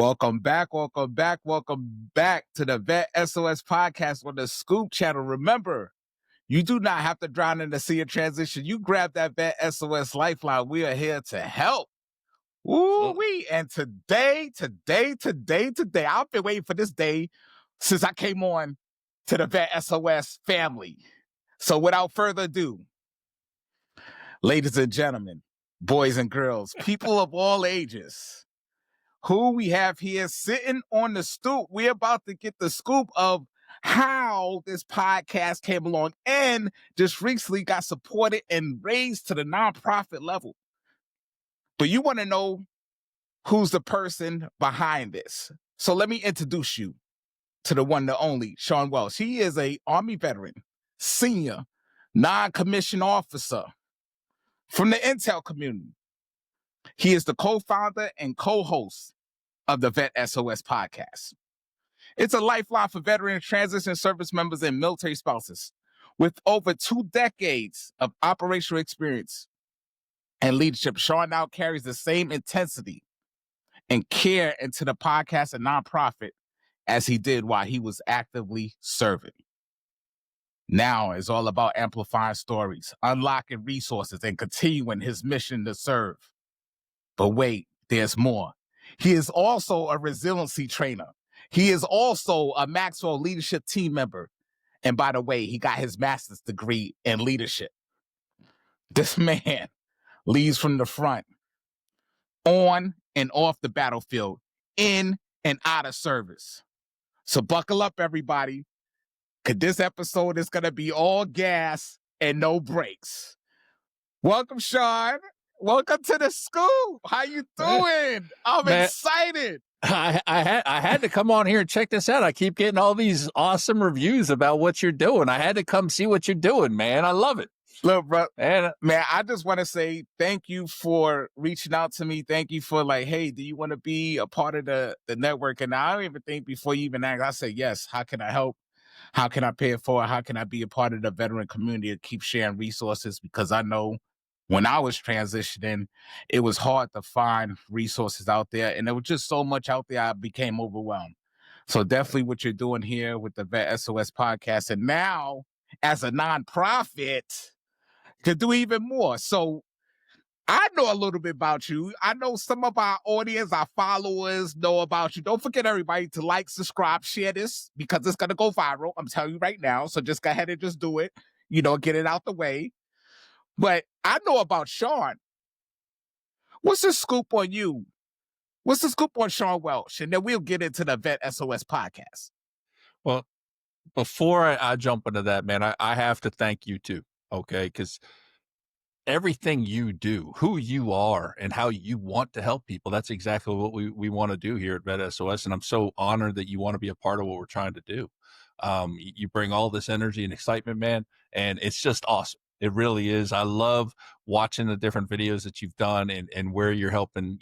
Welcome back to the VET S.O.S podcast on the Scoop channel. Remember, you do not have to drown in the sea of transition. You grab that VET S.O.S Lifeline. We are here to help. Woo-wee. And today, I've been waiting for this day since I came on to the VET S.O.S family. So without further ado, ladies and gentlemen, boys and girls, people of all ages, who we have here sitting on the stoop. We're about to get the scoop of how this podcast came along and just recently got supported and raised to the nonprofit level. But you want to know who's the person behind this. So let me introduce you to the one, the only, Shawn Welsh. He is a Army veteran, senior non-commissioned officer from the intel community. He is the co-founder and co-host of the VET S.O.S podcast. It's a lifeline for veteran and transition service members and military spouses. With over 2 decades of operational experience and leadership, Shawn now carries the same intensity and care into the podcast and nonprofit as he did while he was actively serving. Now it's all about amplifying stories, unlocking resources, and continuing his mission to serve. But wait, there's more. He is also a resiliency trainer. He is also a Maxwell Leadership team member. And by the way, he got his master's degree in leadership. This man leads from the front, on and off the battlefield, in and out of service. So buckle up, everybody, because this episode is going to be all gas and no brakes. Welcome, Shawn. Welcome to the scoop. How you doing? I'm excited. I had to come on here and check this out. I keep getting all these awesome reviews about what you're doing. I had to come see what you're doing, man. I love it. Look, bro, man, I just want to say thank you for reaching out to me. Thank you for like, hey, do you want to be a part of the network? And I don't even think before you even ask, I say, yes, how can I help? How can I pay it forward? How can I be a part of the veteran community and keep sharing resources? Because I know when I was transitioning, it was hard to find resources out there. And there was just so much out there, I became overwhelmed. So definitely what you're doing here with the VET S.O.S podcast. And now, as a nonprofit, to do even more. So I know a little bit about you. I know some of our audience, our followers know about you. Don't forget, everybody, to like, subscribe, share this, because it's going to go viral. I'm telling you right now. So just go ahead and just do it. Get it out the way. But I know about Shawn. What's the scoop on you? What's the scoop on Shawn Welsh? And then we'll get into the VET S.O.S podcast. Well, before I jump into that, man, I have to thank you too, okay? Because everything you do, who you are, and how you want to help people, that's exactly what we want to do here at VET S.O.S. And I'm so honored that you want to be a part of what we're trying to do. You bring all this energy and excitement, man, and it's just awesome. It really is. I love watching the different videos that you've done and where you're helping,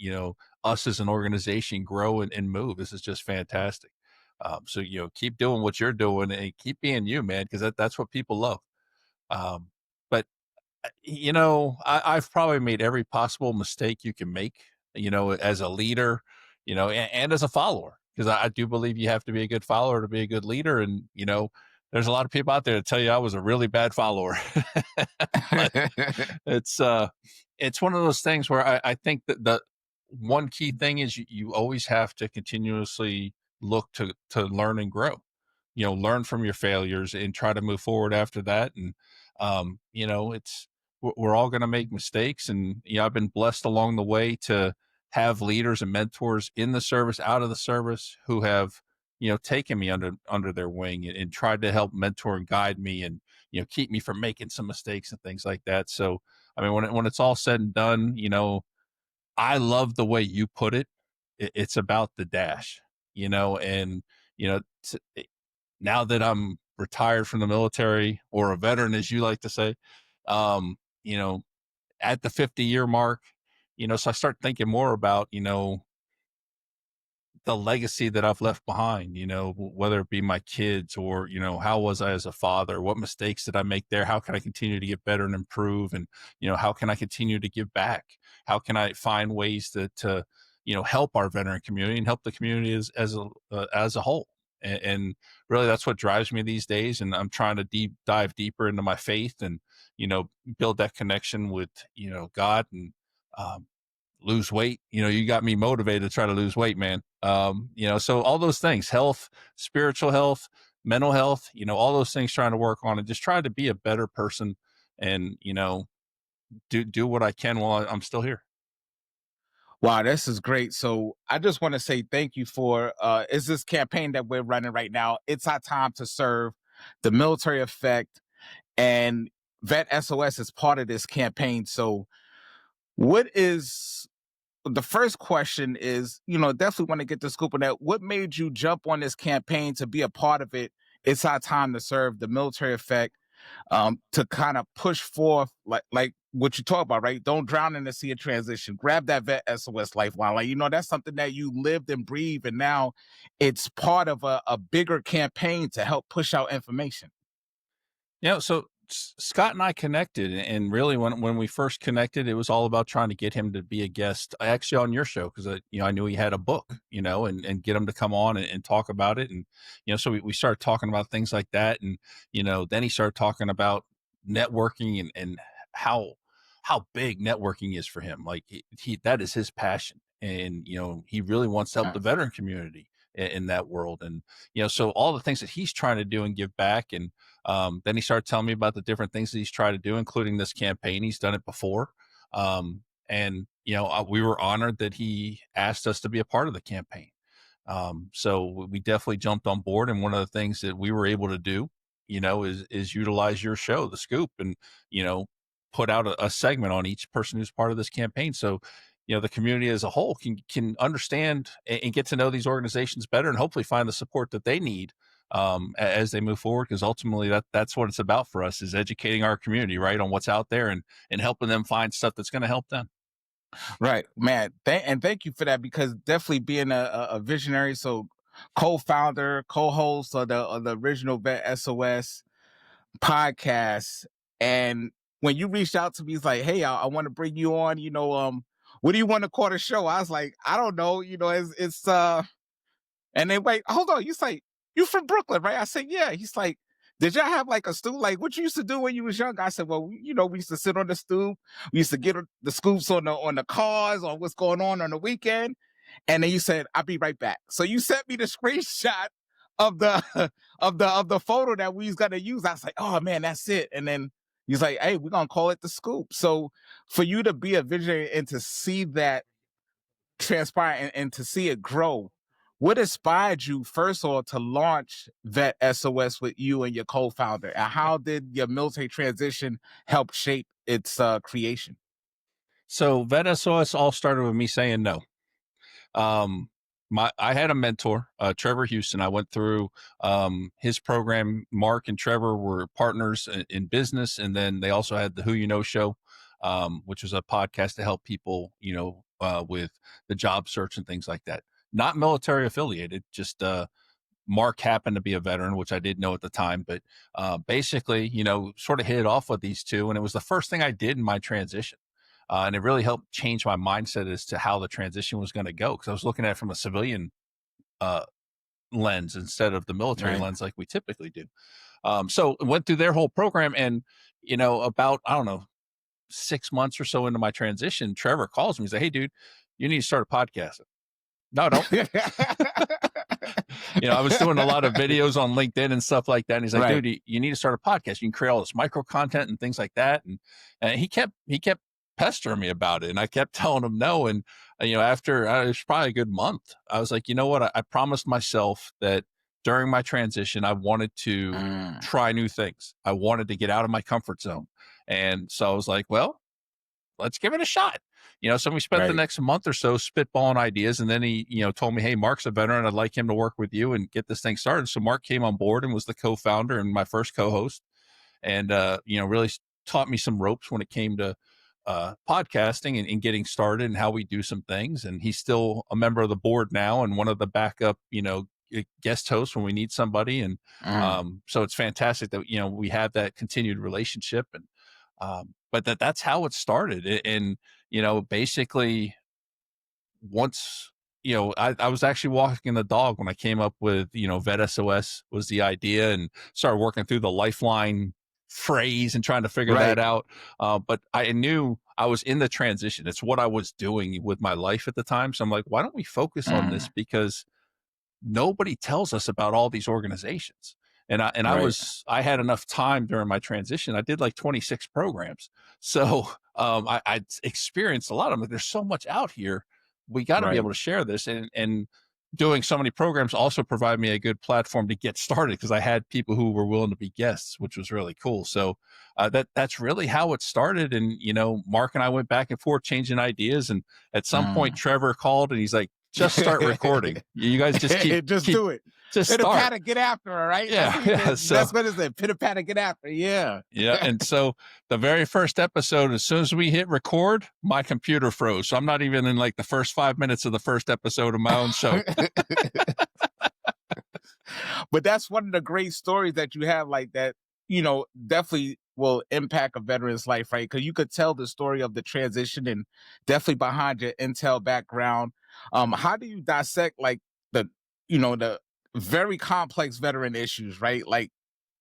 us as an organization grow and move. This is just fantastic. So, keep doing what you're doing and keep being you, man, because that's what people love. But, I've probably made every possible mistake you can make, as a leader, and as a follower, because I do believe you have to be a good follower to be a good leader. And, there's a lot of people out there that tell you I was a really bad follower. It's one of those things where I think that the one key thing is you always have to continuously look to learn and grow, learn from your failures and try to move forward after that. And, we're all going to make mistakes. And, I've been blessed along the way to have leaders and mentors in the service, out of the service, who have, taken me under their wing and tried to help mentor and guide me and, keep me from making some mistakes and things like that. So, I mean, when it's all said and done, I love the way you put it. It's about the dash, and, now that I'm retired from the military, or a veteran, as you like to say, at the 50-year mark, so I start thinking more about, the legacy that I've left behind, whether it be my kids or, how was I as a father? What mistakes did I make there? How can I continue to get better and improve? And, how can I continue to give back? How can I find ways to help our veteran community and help the community as a whole. And really, that's what drives me these days. And I'm trying to dive deeper into my faith and, build that connection with, God and, um, lose weight. You got me motivated to try to lose weight, man. So all those things, health, spiritual health, mental health, all those things trying to work on and just try to be a better person and, do what I can while I'm still here. Wow, this is great. So I just want to say thank you for is this campaign that we're running right now. It's our time to serve the military effect, and VET SOS is part of this campaign. So what is the first question is, definitely want to get the scoop on that. What made you jump on this campaign to be a part of it? It's our time to serve the military effect, to kind of push forth, like what you talk about, right? Don't drown in the sea of transition. Grab that VET SOS lifeline. Like, that's something that you lived and breathed, and now it's part of a bigger campaign to help push out information. So Scott and I connected, and really, when we first connected, it was all about trying to get him to be a guest, actually on your show, because I knew he had a book, and get him to come on and talk about it, and so we started talking about things like that, and then he started talking about networking and how big networking is for him. Like he that is his passion, and he really wants to help the Yes. veteran community in that world, and so all the things that he's trying to do and give back, and then he started telling me about the different things that he's tried to do, including this campaign. He's done it before. And, we were honored that he asked us to be a part of the campaign. So we definitely jumped on board. And one of the things that we were able to do, is utilize your show, The Scoop, and, put out a segment on each person who's part of this campaign. So, the community as a whole can understand and get to know these organizations better and hopefully find the support that they need as they move forward, because ultimately that's what it's about for us, is educating our community, right, on what's out there and helping them find stuff that's going to help them. Right, man. And thank you for that, because definitely being a visionary, so co-founder, co-host of the original VET SOS podcast. And when you reached out to me, it's like, hey, I want to bring you on, what do you want to call the show? I was like, I don't know, it's and then wait, hold on. You say you from Brooklyn, right? I said, yeah. He's like, did y'all have like a stoop? Like what you used to do when you was young? I said, well, we used to sit on the stoop. We used to get the scoops on the cars, on what's going on the weekend. And then you said, I'll be right back. So you sent me the screenshot of the of the photo that we was gonna use. I was like, oh man, that's it. And then he's like, hey, we're gonna call it The Scoop. So for you to be a visionary and to see that transpire and to see it grow, what inspired you first of all to launch VET SOS with you and your co-founder, and how did your military transition help shape its creation? So VET SOS all started with me saying no. I had a mentor, Trevor Houston. I went through his program. Mark and Trevor were partners in business, and then they also had the Who You Know show, which was a podcast to help people, with the job search and things like that. Not military affiliated, just Mark happened to be a veteran, which I didn't know at the time, but basically, sort of hit it off with these two, and it was the first thing I did in my transition. And it really helped change my mindset as to how the transition was going to go, because I was looking at it from a civilian uh, lens instead of the military Right. lens like we typically do. So I went through their whole program, and about, I don't know, 6 months or so into my transition, Trevor calls me. He's like, "Hey, dude, you need to start a podcast." No, I don't. I was doing a lot of videos on LinkedIn and stuff like that. And he's like, Right. dude, you need to start a podcast. You can create all this micro content and things like that. And he kept pestering me about it. And I kept telling him no. And, after it was probably a good month, I was like, you know what? I promised myself that during my transition, I wanted to Mm, try new things. I wanted to get out of my comfort zone. And so I was like, well, let's give it a shot. So we spent the right. next month or so spitballing ideas. And then he, told me, hey, Mark's a veteran. I'd like him to work with you and get this thing started. So Mark came on board and was the co-founder and my first co-host. And, really taught me some ropes when it came to podcasting and getting started and how we do some things. And he's still a member of the board now and one of the backup, guest hosts when we need somebody. And Mm, so it's fantastic that, we have that continued relationship. And but that's how it started. And, basically once, I was actually walking the dog when I came up with, VET S.O.S was the idea, and started working through the Lifeline phrase and trying to figure that Right. out. But I knew I was in the transition. It's what I was doing with my life at the time. So I'm like, why don't we focus on this? Mm, Because nobody tells us about all these organizations. right. I had enough time during my transition. I did like 26 programs. So I experienced a lot of them. Like, there's so much out here. We got to be Right. able to share this. And doing so many programs also provided me a good platform to get started, because I had people who were willing to be guests, which was really cool. So that's really how it started. And, Mark and I went back and forth changing ideas. And at some point, Mm. Trevor called and he's like, just start recording. You guys just Just do it. just Pitter start. patter, get after her, right? That's Yeah. what Yeah. So, that's what it is. Pitter patter, get after her. Yeah. yeah. And so the very first episode, as soon as we hit record, my computer froze. So I'm not even in like the first 5 minutes of the first episode of my own show. But that's one of the great stories that you have, like that, definitely will impact a veteran's life, right? Because you could tell the story of the transition, and definitely behind your intel background. How do you dissect like the very complex veteran issues, right? Like,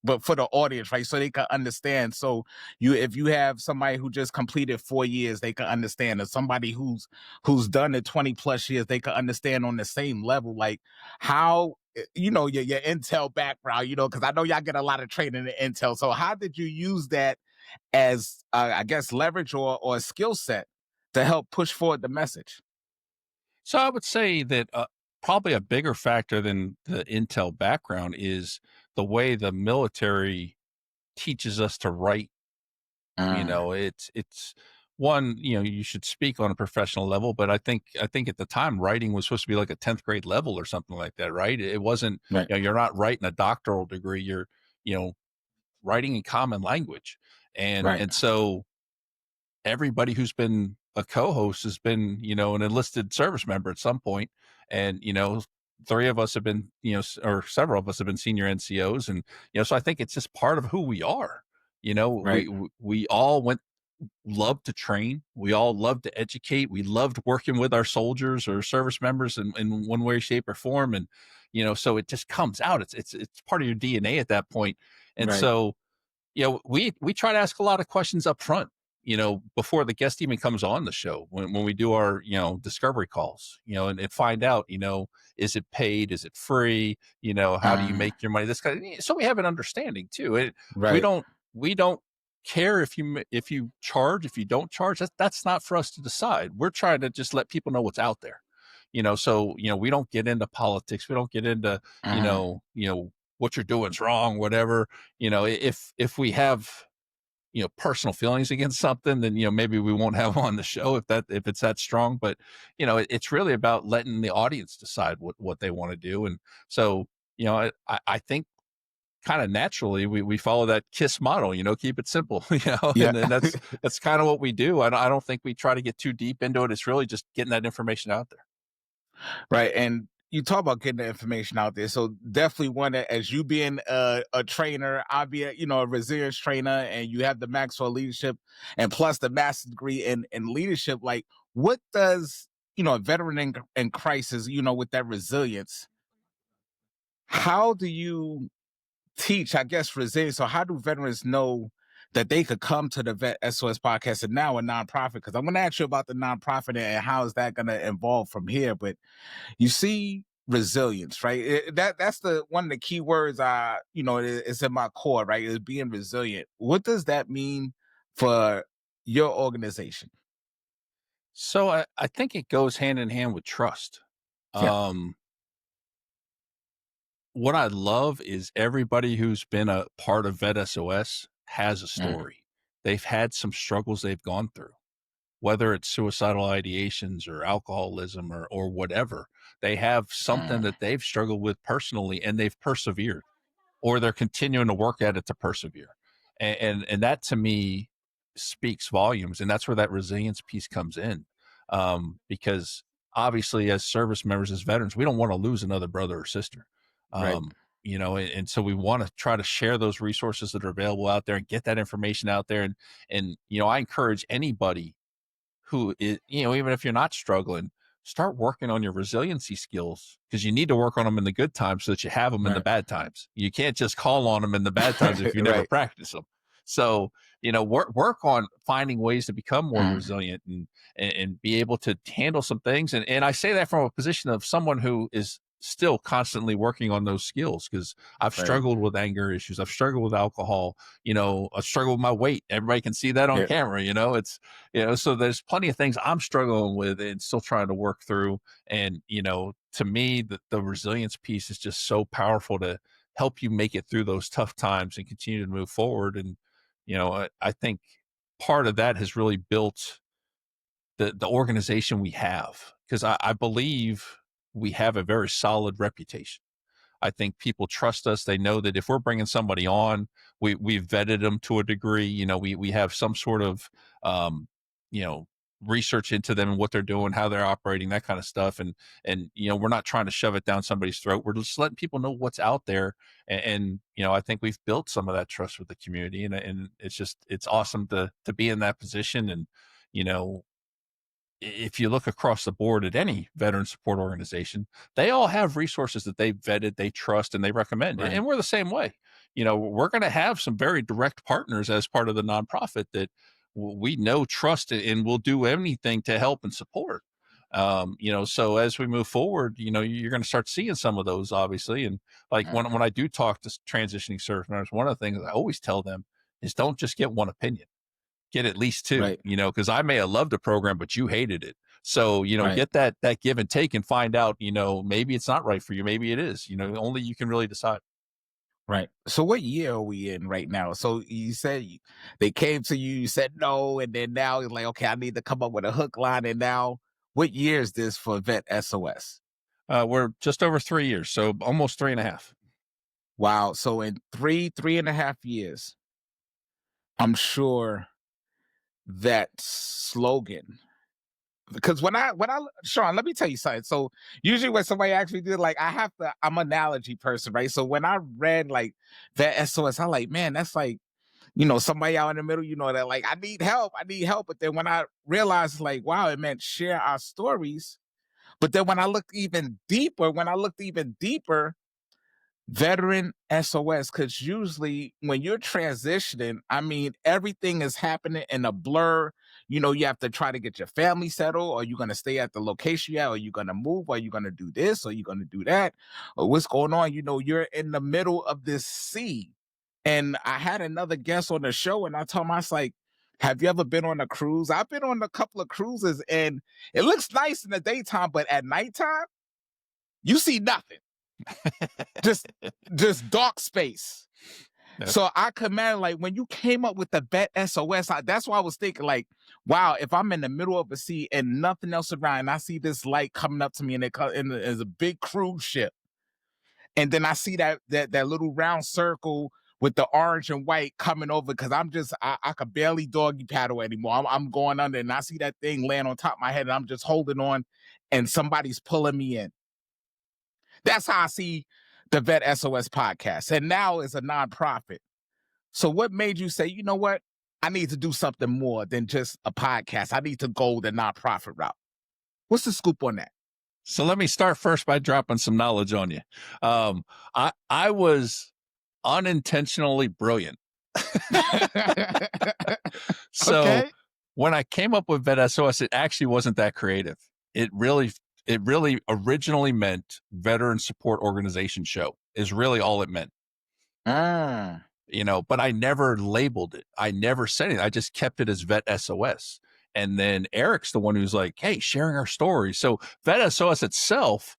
but for the audience, right? So they can understand. So if you have somebody who just completed 4 years, they can understand. Or somebody who's done it 20 plus years, they can understand on the same level. Like how, your intel background, because I know y'all get a lot of training in intel. So how did you use that as, I guess, leverage or a skill set to help push forward the message? So I would say that probably a bigger factor than the intel background is the way the military teaches us to write. Mm, It's one, you should speak on a professional level, but I think at the time writing was supposed to be like a 10th grade level or something like that, right? It wasn't, right, you're not writing a doctoral degree, you're, you know, writing in common language. And right, and so everybody who's been a co-host has been, an enlisted service member at some point. And, three of us have been, or several of us have been senior NCOs. And, so I think it's just part of who we are. right, We all loved to train. We all loved to educate. We loved working with our soldiers or service members in one way, shape, or form. And, so it just comes out. It's part of your DNA at that point. And right, so, we try to ask a lot of questions up front, before the guest even comes on the show, when we do our, discovery calls, and find out, is it paid? Is it free? How do you mm, make your money? This kind of, so we have an understanding too. We right, don't care if you charge, if you don't charge. That's not for us to decide. We're trying to just let people know what's out there. So we don't get into politics. We don't get into, mm, what you're doing is wrong, whatever. If we have, personal feelings against something, then, maybe we won't have on the show if it's that strong. But, it's really about letting the audience decide what they want to do. And so, I think kind of naturally we follow that KISS model, keep it simple, yeah. and then that's kind of what we do. I don't think we try to get too deep into it. It's really just getting that information out there. Right. And you talk about getting the information out there. So definitely one that, as you being a trainer, I'll be a resilience trainer, and you have the Maxwell Leadership and plus the master's degree in leadership. Like, what does, a veteran in crisis, with that resilience, how do you teach, I guess, resilience? So how do veterans know that they could come to the VET SOS podcast and now a nonprofit? Because I'm going to ask you about the nonprofit and how is that going to evolve from here. But you see resilience, right? That's the one of the key words is in my core, right? Is being resilient. What does that mean for your organization? So I think it goes hand in hand with trust. Yeah. Um, what I love is everybody who's been a part of VET SOS has a Mm, story. They've had some struggles they've gone through, whether it's suicidal ideations or alcoholism or whatever. They have something mm, that they've struggled with personally, and they've persevered, or they're continuing to work at it to persevere. And that to me speaks volumes. And that's where that resilience piece comes in. Because obviously, as service members, as veterans, we don't want to lose another brother or sister. right. And so we want to try to share those resources that are available out there and get that information out there. And I encourage anybody who is, even if you're not struggling, start working on your resiliency skills, because you need to work on them in the good times so that you have them in the Right. bad times. You can't just call on them in the bad times if you never Right. practice them. So, work on finding ways to become more Mm. resilient and be able to handle some things. And I say that from a position of someone who is still constantly working on those skills, because I've Right. struggled with anger issues. I've struggled with alcohol. I struggle with my weight. Everybody can see that on Yeah. camera. So there's plenty of things I'm struggling with and still trying to work through. And, to me, the resilience piece is just so powerful to help you make it through those tough times and continue to move forward. And, I think part of that has really built the organization we have, because I believe we have a very solid reputation. I think people trust us. They know that if we're bringing somebody on, we've vetted them to a degree. We have some sort of, um, you know, research into them and what they're doing, how they're operating, that kind of stuff. And we're not trying to shove it down somebody's throat. We're just letting people know what's out there. And I think we've built some of that trust with the community, and it's awesome to be in that position. And you know, if you look across the board at any veteran support organization, they all have resources that they've vetted, they trust, and they recommend. Right. And we're the same way. We're going to have some very direct partners as part of the nonprofit that we know, trust, and will do anything to help and support. So as we move forward, you're going to start seeing some of those, obviously. And like Mm. when I do talk to transitioning service members, one of the things I always tell them is don't just get one opinion, get at least two, Right. because I may have loved a program, but you hated it. So, Right. get that give and take and find out, maybe it's not right for you. Maybe it is, only you can really decide. Right. So what year are we in right now? So you said they came to you, you said no, and then now you're like, okay, I need to come up with a hook line. And now, what year is this for VET SOS? We're just over 3 years, so almost 3.5. Wow. So in 3.5 years, I'm sure that slogan. Because Shawn, let me tell you something. So usually when somebody actually did, like, I'm an analogy person, right? So when I read like VET SOS, I'm like, man, that's like, somebody out in the middle, that like, I need help. But then when I realized, like, wow, it meant share our stories. But then when I looked even deeper, veteran SOS, because usually when you're transitioning, I mean, everything is happening in a blur. You have to try to get your family settled. Are you going to stay at the location you at? Are you going to move? Are you going to do this? Are you going to do that? Or what's going on? You're in the middle of this sea. And I had another guest on the show, and I told him, I was like, have you ever been on a cruise? I've been on a couple of cruises, and it looks nice in the daytime, but at nighttime, you see nothing. just dark space. Yep. So I command, like, when you came up with the VET SOS, that's why I was thinking, like, wow, if I'm in the middle of a sea and nothing else around, and I see this light coming up to me, and it's a big cruise ship, and then I see that little round circle with the orange and white coming over, because I could barely doggy paddle anymore. I'm going under, and I see that thing land on top of my head, and I'm just holding on, and somebody's pulling me in. That's how I see the VET SOS podcast. And now it's a nonprofit. So what made you say, you know what? I need to do something more than just a podcast. I need to go the nonprofit route. What's the scoop on that? So let me start first by dropping some knowledge on you. I was unintentionally brilliant. So Okay. when I came up with VET SOS, it actually wasn't that creative. It really originally meant Veteran Support Organization Show is really all it meant. Ah. But I never labeled it. I never said it. I just kept it as VET SOS. And then Eric's the one who's like, hey, sharing our stories. So VET SOS itself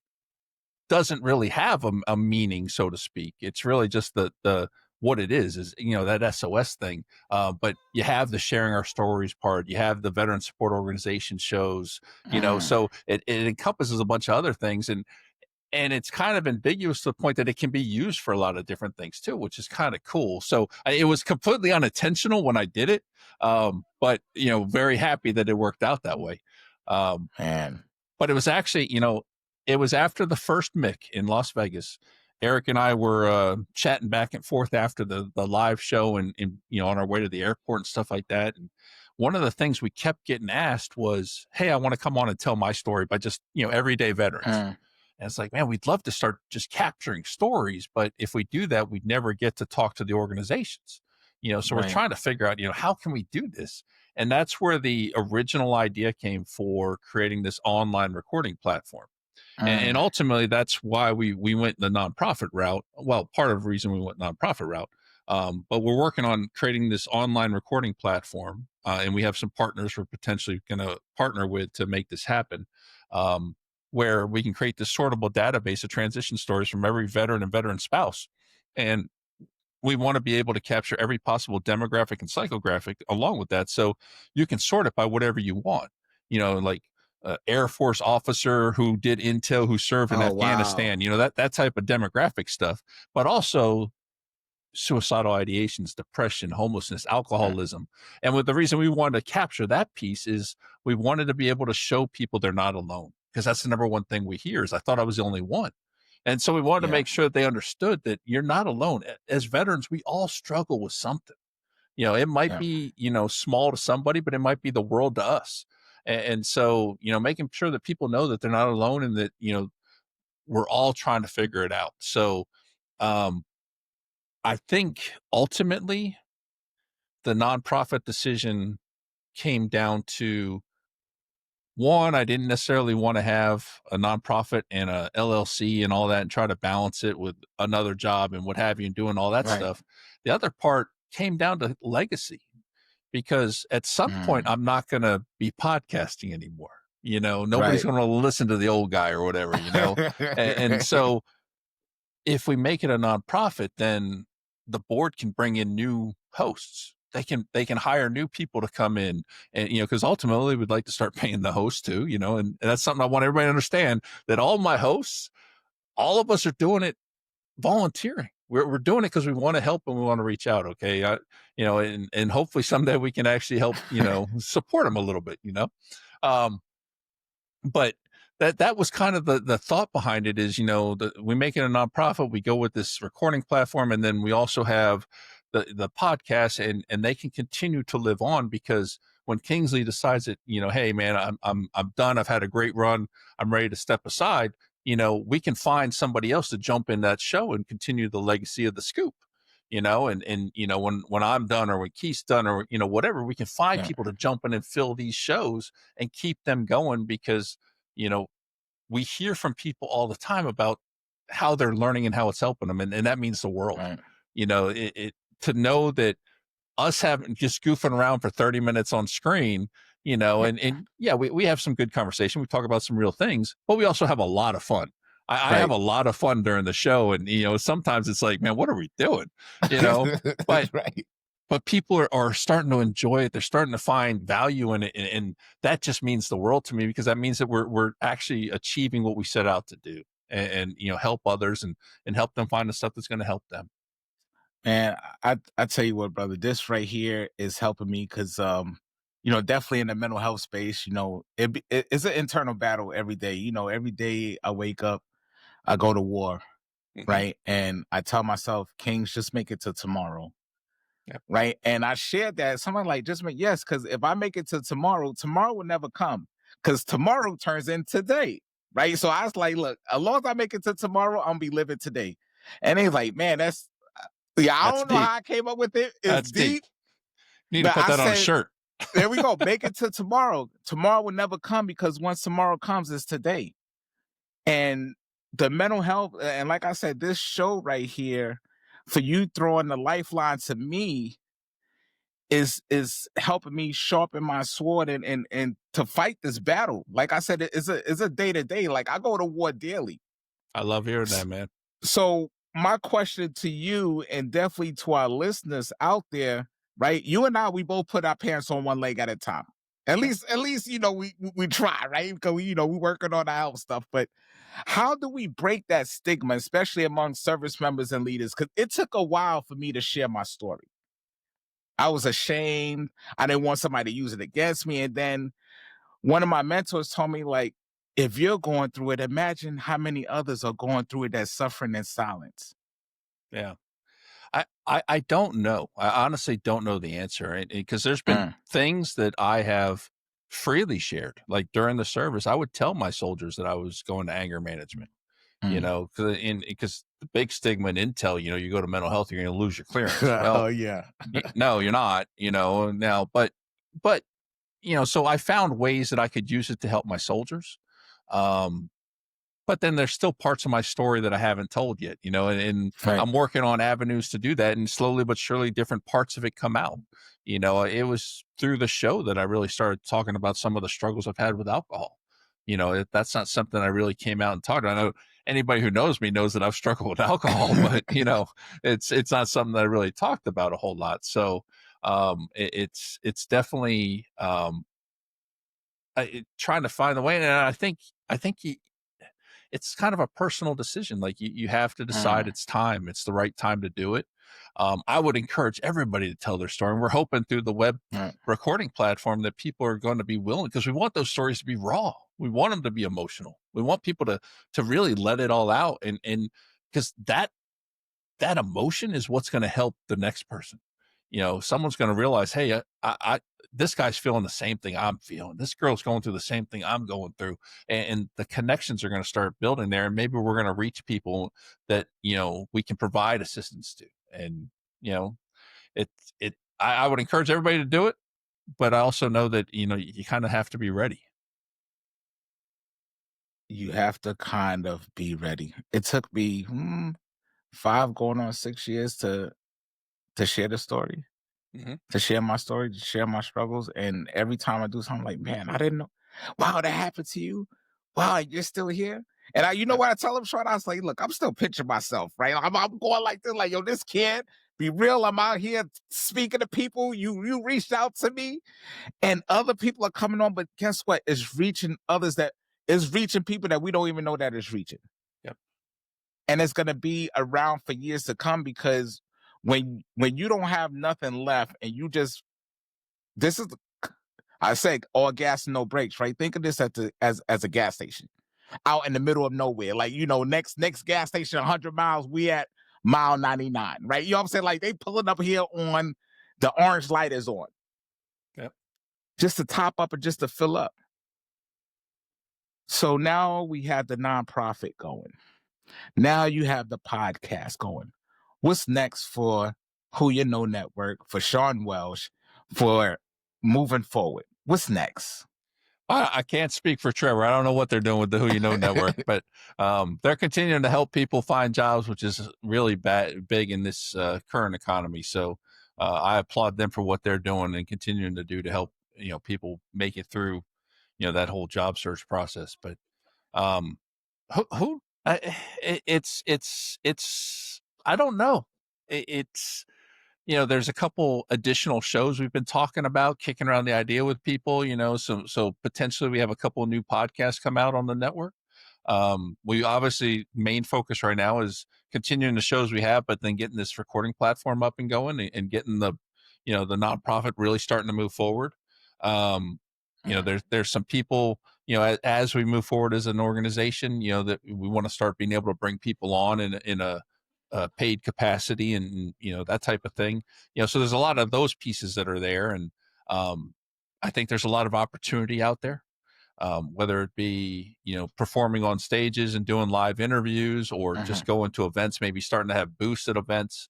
doesn't really have a meaning, so to speak. It's really just the what it is that SOS thing. But you have the sharing our stories part. You have the veteran support organization shows, so it encompasses a bunch of other things. And it's kind of ambiguous to the point that it can be used for a lot of different things too, which is kind of cool. So it was completely unintentional when I did it. But very happy that it worked out that way. Man. But it was actually, it was after the first MIC in Las Vegas. Eric and I were chatting back and forth after the live show and on our way to the airport and stuff like that. And one of the things we kept getting asked was, hey, I want to come on and tell my story by just, everyday veterans. And it's like, man, we'd love to start just capturing stories, but if we do that, we'd never get to talk to the organizations. So we're Right. trying to figure out, how can we do this? And that's where the original idea came for creating this online recording platform. And ultimately, that's why we went the nonprofit route. Well, part of the reason we went nonprofit route. But we're working on creating this online recording platform, and we have some partners we're potentially going to partner with to make this happen, where we can create this sortable database of transition stories from every veteran and veteran spouse. And we want to be able to capture every possible demographic and psychographic along with that. So you can sort it by whatever you want, like Air Force officer who did intel, who served in Afghanistan, that type of demographic stuff, but also suicidal ideations, depression, homelessness, alcoholism. And the reason we wanted to capture that piece is we wanted to be able to show people they're not alone, because that's the number one thing we hear is, I thought I was the only one. And so we wanted to make sure that they understood that you're not alone. As veterans, we all struggle with something. It might be, small to somebody, but it might be the world to us. And so, making sure that people know that they're not alone and that, we're all trying to figure it out. So, I think ultimately the nonprofit decision came down to, one, I didn't necessarily want to have a nonprofit and a LLC and all that and try to balance it with another job and what have you and doing all that stuff. The other part came down to legacy, because at some point I'm not going to be podcasting anymore. Nobody's going to listen to the old guy or whatever, and so if we make it a nonprofit, then the board can bring in new hosts. They can hire new people to come in, and because ultimately we'd like to start paying the host too, and that's something I want everybody to understand, that all my hosts, all of us are doing it volunteering. We're doing it because we want to help and we want to reach out. Okay. And hopefully someday we can actually help, support them a little bit, but that was kind of the thought behind it is, we make it a nonprofit, we go with this recording platform, and then we also have the podcast, and they can continue to live on, because when Kingsley decides that, hey man, I'm done, I've had a great run, I'm ready to step aside, we can find somebody else to jump in that show and continue the legacy of the Scoop. And when I'm done, or when Keith's done, or whatever, we can find people to jump in and fill these shows and keep them going, because we hear from people all the time about how they're learning and how it's helping them, and that means the world. To know that us having just goofing around for 30 minutes on screen, and we have some good conversation, we talk about some real things, but we also have a lot of fun. I have a lot of fun during the show, and sometimes it's like, man, what are we doing? But but people are starting to enjoy it. They're starting to find value in it, and that just means the world to me, because that means that we're actually achieving what we set out to do, and help others and help them find the stuff that's going to help them. Man, I tell you what, brother, this right here is helping me, because definitely in the mental health space, it's an internal battle every day. Every day I wake up, I go to war, right? And I tell myself, Kings, just make it to tomorrow. Right. And I shared that. Someone like, yes, because if I make it to tomorrow, tomorrow will never come, because tomorrow turns in today. Right. So I was like, look, as long as I make it to tomorrow, I'm gonna be living today. And he's like, man, I don't know how I came up with it. It's deep. You need to put that on a shirt. There we go. Make it to tomorrow. Tomorrow will never come, because once tomorrow comes, it's today. And the mental health, and like I said, this show right here, for you throwing the lifeline to me, is helping me sharpen my sword and to fight this battle. Like I said, it's a day to day. Like, I go to war daily. I love hearing that, man. So my question to you, and definitely to our listeners out there, right? You and I, we both put our pants on one leg at a time. At least, we try, right? Because we working on our health stuff. But how do we break that stigma, especially among service members and leaders? Because it took a while for me to share my story. I was ashamed. I didn't want somebody to use it against me. And then one of my mentors told me, like, if you're going through it, imagine how many others are going through it that's suffering in silence. Yeah. I don't know. I honestly don't know the answer, because there's been Mm, things that I have freely shared. Like during the service, I would tell my soldiers that I was going to anger management. mm. Because the big stigma in intel, you go to mental health, you're going to lose your clearance. Well, Oh yeah. no, you're not. Now, but so I found ways that I could use it to help my soldiers. Um, but then there's still parts of my story that I haven't told yet, and Right. I'm working on avenues to do that. And slowly but surely, different parts of it come out. It was through the show that I really started talking about some of the struggles I've had with alcohol. That's not something I really came out and talked about. I know anybody who knows me knows that I've struggled with alcohol, but it's not something that I really talked about a whole lot. So it's definitely trying to find the way. And I think it's kind of a personal decision. Like you have to decide Mm, it's time. It's the right time to do it. I would encourage everybody to tell their story. And we're hoping through the web right. recording platform that people are going to be willing, because we want those stories to be raw. We want them to be emotional. We want people to really let it all out. And because that emotion is what's going to help the next person. Someone's going to realize, hey, this guy's feeling the same thing I'm feeling. This girl's going through the same thing I'm going through, and the connections are going to start building there. And maybe we're going to reach people that we can provide assistance to. And you know, it it I would encourage everybody to do it, but I also know that you kind of have to be ready. You have to kind of be ready. It took me 5 going on 6 years to share the story, Hmm. to share my story, to share my struggles. And every time I do something, like, man, I didn't know. Wow, that happened to you. Wow, you're still here. And you know what I tell him, Sean? I was like, look, I'm still picturing myself, right? I'm going like this, like, yo, this kid, be real. I'm out here speaking to people. You reached out to me, and other people are coming on. But guess what? It's reaching others, that is reaching people that we don't even know that it's reaching. Yep. And it's gonna be around for years to come, because when you don't have nothing left and you just, this is I say all gas and no brakes, right? Think of this as a gas station out in the middle of nowhere. Like, next gas station 100 miles, we at mile 99, right? You know what I'm saying? Like, they pulling up here on the orange light is on, Yep. just to top up and just to fill up. So now we have the nonprofit going. Now you have the podcast going. What's next for Who You Know Network, for Shawn Welsh, for moving forward? What's next? I can't speak for Trevor. I don't know what they're doing with the Who You Know Network, but they're continuing to help people find jobs, which is really big in this current economy. So I applaud them for what they're doing and continuing to do to help people make it through that whole job search process. But um, who it's I don't know. It's there's a couple additional shows we've been talking about, kicking around the idea with people, so potentially we have a couple of new podcasts come out on the network. We obviously main focus right now is continuing the shows we have, but then getting this recording platform up and going, and getting the nonprofit really starting to move forward. Um, Mm, there's some people, as we move forward as an organization, that we want to start being able to bring people on in a paid capacity, and that type of thing. So there's a lot of those pieces that are there, and I think there's a lot of opportunity out there, whether it be performing on stages and doing live interviews, or mhm. just going to events, maybe starting to have booths at events,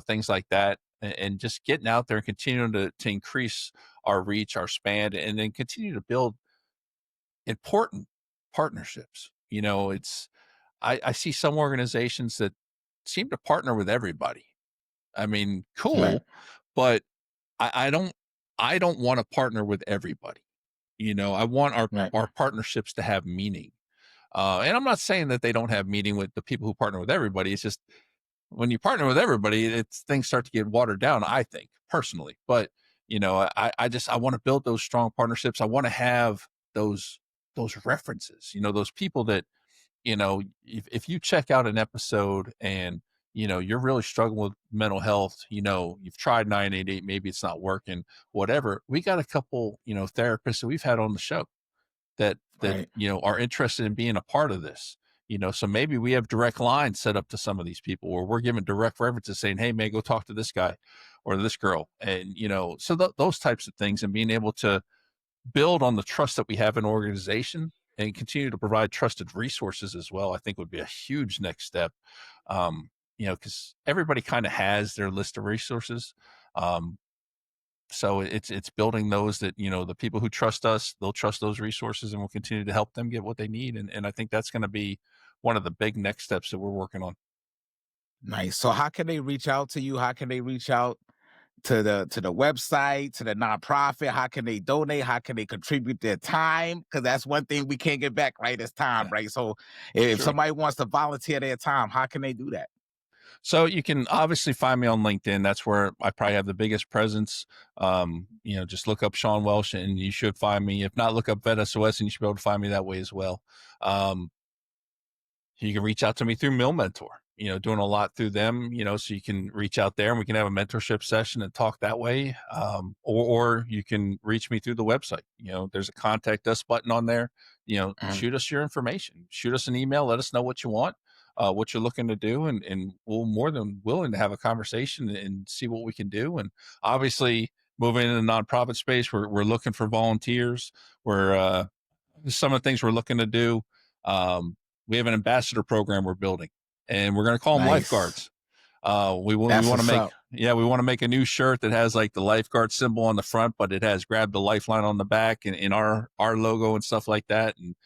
things like that, and just getting out there and continuing to increase our reach, our span, and then continue to build important partnerships. It's I see some organizations that seem to partner with everybody. I mean, Right, cool, but I don't want to partner with everybody. I want our right, our partnerships to have meaning. And I'm not saying that they don't have meaning with the people who partner with everybody. It's just when you partner with everybody, things start to get watered down, I think, personally. But I want to build those strong partnerships. I want to have those references. Those people that if you check out an episode and you're really struggling with mental health, you've tried 988, maybe it's not working, whatever. We got a couple therapists that we've had on the show that right. are interested in being a part of this. So maybe we have direct lines set up to some of these people where we're giving direct references saying, hey, man, go talk to this guy or this girl. And, so those types of things, and being able to build on the trust that we have in organization and continue to provide trusted resources as well, I think would be a huge next step. Because everybody kind of has their list of resources. So it's building those that, the people who trust us, they'll trust those resources, and we'll continue to help them get what they need. And I think that's going to be one of the big next steps that we're working on. Nice. So how can they reach out to you? How can they reach out to the website, to the nonprofit? How can they donate? How can they contribute their time? Because that's one thing we can't get back, right? Is time, Yeah, right? So if sure. somebody wants to volunteer their time, how can they do that? So you can obviously find me on LinkedIn. That's where I probably have the biggest presence. Just look up Shawn Welsh and you should find me. If not, look up VET S.O.S and you should be able to find me that way as well. You can reach out to me through Mill Mentor, doing a lot through them, so you can reach out there and we can have a mentorship session and talk that way. Or you can reach me through the website. There's a contact us button on there. Mhm. Shoot us your information, shoot us an email, let us know what you want, what you're looking to do. And we're more than willing to have a conversation and see what we can do. And obviously moving into the nonprofit space, we're looking for volunteers. Some of the things we're looking to do. We have an ambassador program we're building, and we're going to call them Nice. lifeguards. We That's want to what's make, up. we want to make a new shirt that has like the lifeguard symbol on the front, but it has grab the lifeline on the back and our logo and stuff like that. And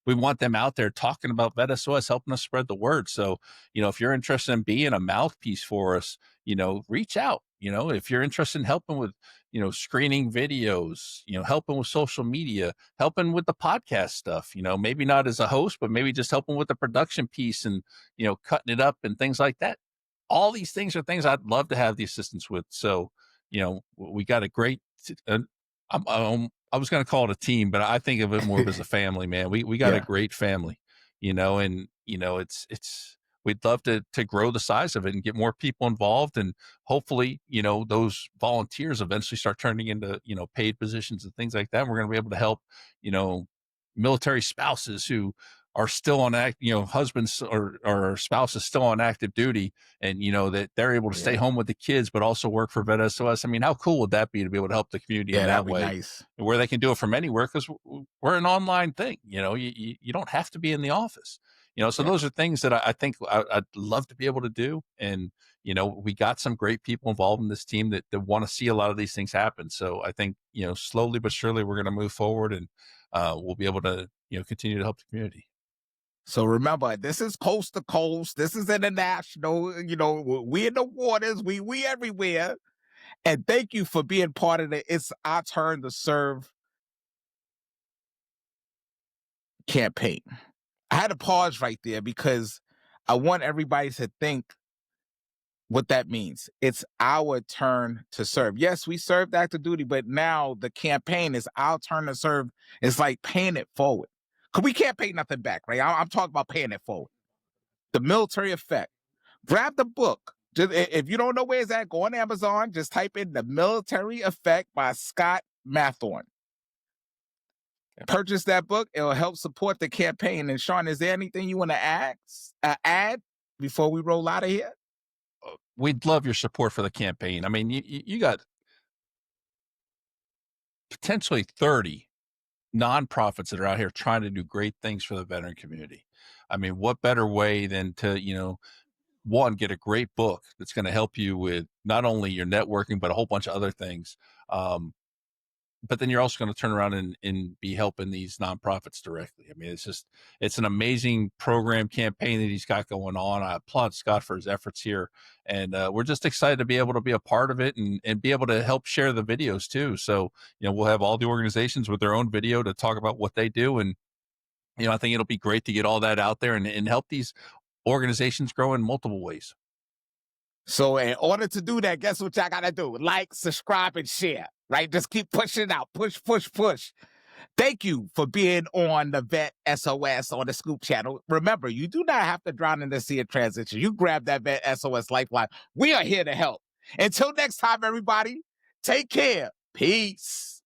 we want them out there talking about VET S.O.S, helping us spread the word. So if you're interested in being a mouthpiece for us, reach out. If you're interested in helping with screening videos, helping with social media, helping with the podcast stuff, maybe not as a host, but maybe just helping with the production piece and cutting it up and things like that. All these things are things I'd love to have the assistance with. So, we got a great, I was going to call it a team, but I think of it more of as a family, man. We got a Yeah. great family, and we'd love to grow the size of it and get more people involved. And hopefully, those volunteers eventually start turning into, paid positions and things like that. And we're going to be able to help, military spouses who are still on husbands or spouses still on active duty, and that they're able to stay Yeah. home with the kids but also work for VET S.O.S. I mean, how cool would that be to be able to help the community in Yeah, that that'd be way, nice. where they can do it from anywhere, because we're an online thing. You don't have to be in the office. So Yeah. those are things that I think I'd love to be able to do. And we got some great people involved in this team that want to see a lot of these things happen. So I think slowly but surely we're going to move forward, and we'll be able to continue to help the community. So remember, this is coast to coast. This is international. We in the waters. We everywhere. And thank you for being part of the It's Our Turn to Serve campaign. I had to pause right there because I want everybody to think what that means. It's our turn to serve. Yes, we served active duty, but now the campaign is our turn to serve. It's like paying it forward. Because we can't pay nothing back, right? I'm talking about paying it forward. The military effect. Grab the book. Just, if you don't know where it's at, go on Amazon. Just type in The Military Effect by Scott Mathorn. Purchase that book. It'll help support the campaign. And Shawn, is there anything you want to add before we roll out of here? We'd love your support for the campaign. I mean, you got potentially 30 nonprofits that are out here trying to do great things for the veteran community. I mean, what better way than to, one, get a great book that's going to help you with not only your networking, but a whole bunch of other things. But then you're also going to turn around and be helping these nonprofits directly. I mean, it's an amazing program campaign that he's got going on. I applaud Scott for his efforts here. And we're just excited to be able to be a part of it and be able to help share the videos too. So, we'll have all the organizations with their own video to talk about what they do. And, I think it'll be great to get all that out there and help these organizations grow in multiple ways. So in order to do that, guess what y'all got to do? Like, subscribe, and share, right? Just keep pushing it out. Push, push, push. Thank you for being on the VET SOS on the Scoop channel. Remember, you do not have to drown in the sea of transition. You grab that VET SOS lifeline. We are here to help. Until next time, everybody, take care. Peace.